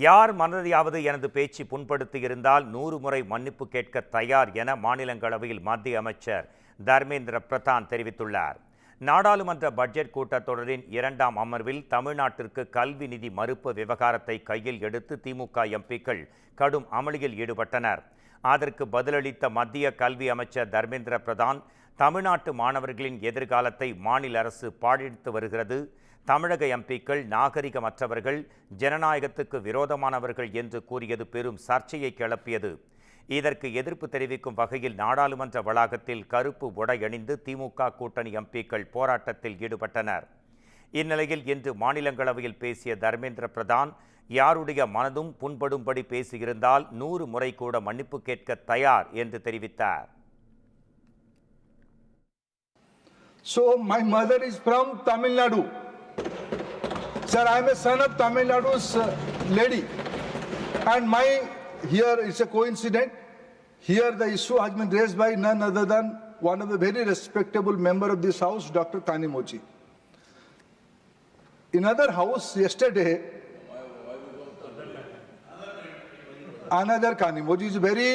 யார் மனதையாவது எனது பேச்சு புண்படுத்தி இருந்தால் 100 முறை மன்னிப்பு கேட்க தயார் என மாநிலங்களவையில் மத்திய அமைச்சர் தர்மேந்திர பிரதான் தெரிவித்துள்ளார். நாடாளுமன்ற பட்ஜெட் கூட்டத்தொடரின் 2ஆம் அமர்வில் தமிழ்நாட்டிற்கு கல்வி நிதி மறுப்பு விவகாரத்தை கையில் எடுத்து திமுக எம்பிக்கள் கடும் அமளியில் ஈடுபட்டனர். அதற்கு பதிலளித்த மத்திய கல்வி அமைச்சர் தர்மேந்திர பிரதான், தமிழ்நாட்டு மாணவர்களின் எதிர்காலத்தை மாநில அரசு பாழடித்து வருகிறது, தமிழக எம்பிக்கள் நாகரிகமற்றவர்கள், ஜனநாயகத்துக்கு விரோதமானவர்கள் என்று கூறியது பெரும் சர்ச்சையை கிளப்பியது. இதற்கு எதிர்ப்பு தெரிவிக்கும் வகையில் நாடாளுமன்ற வளாகத்தில் கருப்பு உடை அணிந்து திமுக கூட்டணி எம்பிக்கள் போராட்டத்தில் ஈடுபட்டனர். இந்நிலையில் இன்று மாநிலங்களவையில் பேசிய தர்மேந்திர பிரதான், யாருடைய மனதும் புண்படும்படி பேசியிருந்தால் 100 முறை கூட மன்னிப்பு கேட்க தயார் என்று தெரிவித்தார். So my mother is from Tamil Nadu. Sir, I am a son of Tamil Nadu's lady. And here it's a coincidence. Here the issue has been raised by none other than one of the very respectable member of this house, Dr. Kanimoji. In other house yesterday, another Kanimoji is very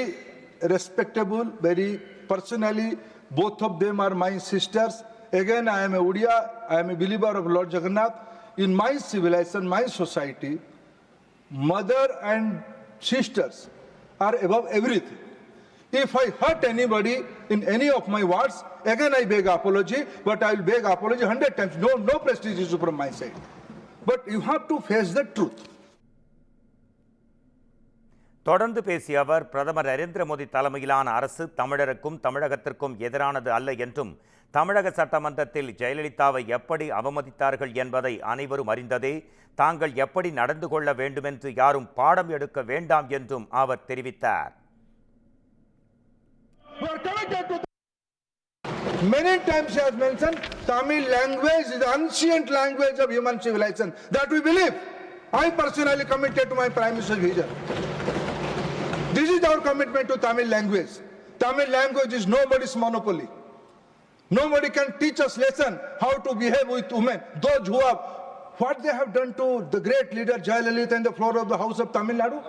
respectable, very personally, both of them are my sisters. Again, I am a Udiya, I am a believer of Lord Jagannath. In my civilization, my society, mother and sisters are above everything. If I hurt anybody in any of my words, again I beg apology, but I will beg apology 100 times. No prestige issue from my side. But you have to face the truth. தொடர்ந்து பேசிய அவர், பிரதமர் நரேந்திர மோடி தலைமையிலான அரசு தமிழருக்கும் தமிழகத்திற்கும் எதிரானது அல்ல என்றும், தமிழக சட்டமன்றத்தில் ஜெயலலிதாவை எப்படி அவமதித்தார்கள் என்பதை அனைவரும் அறிந்ததே, தாங்கள் எப்படி நடந்து கொள்ள வேண்டுமென்று யாரும் பாடம் எடுக்க வேண்டாம் என்றும் அவர் தெரிவித்தார். Many times he has mentioned Tamil language is the ancient language of human civilization. That we believe. I personally committed to my Prime Minister's vision. This is our commitment to Tamil language. Tamil language is nobody's monopoly. Nobody can teach us lesson how to behave with women. Those who have, what they have done to the great leader Jayalalitha in the floor of the house of Tamil Nadu,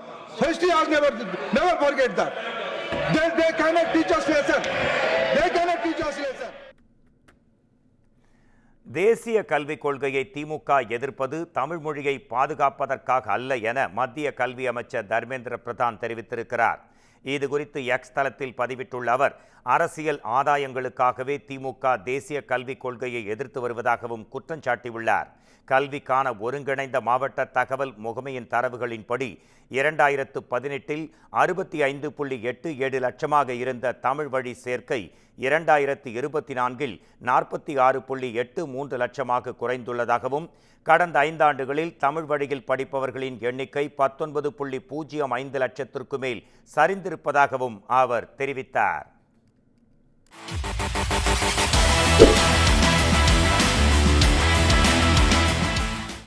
history has never forget that. They cannot teach us lesson. They cannot teach us lesson. தேசிய கல்விக் கொள்கையை திமுக எதிர்ப்பது தமிழ் மொழியை பாதுகாப்பதற்காக அல்ல என மத்திய கல்வி அமைச்சர் தர்மேந்திர பிரதான் தெரிவித்திருக்கிறார். இது குறித்து எக்ஸ் தளத்தில் பதிவிட்டுள்ள அவர், அரசியல் ஆதாயங்களுக்காகவே திமுக தேசிய கல்விக் கொள்கையை எதிர்த்து வருவதாகவும் குற்றம் சாட்டியுள்ளார். கல்விக்கான ஒருங்கிணைந்த மாவட்ட தகவல் முகமையின் தரவுகளின்படி 2018இல் 65.87 லட்சமாக இருந்த தமிழ் வழி சேர்க்கை 2024இல் 46.83 லட்சமாக குறைந்துள்ளதாகவும், கடந்த 5 ஆண்டுகளில் தமிழ் வழியில் படிப்பவர்களின் எண்ணிக்கை 19.05 லட்சத்திற்கு மேல் சரிந்திருப்பதாகவும் அவர் தெரிவித்தார்.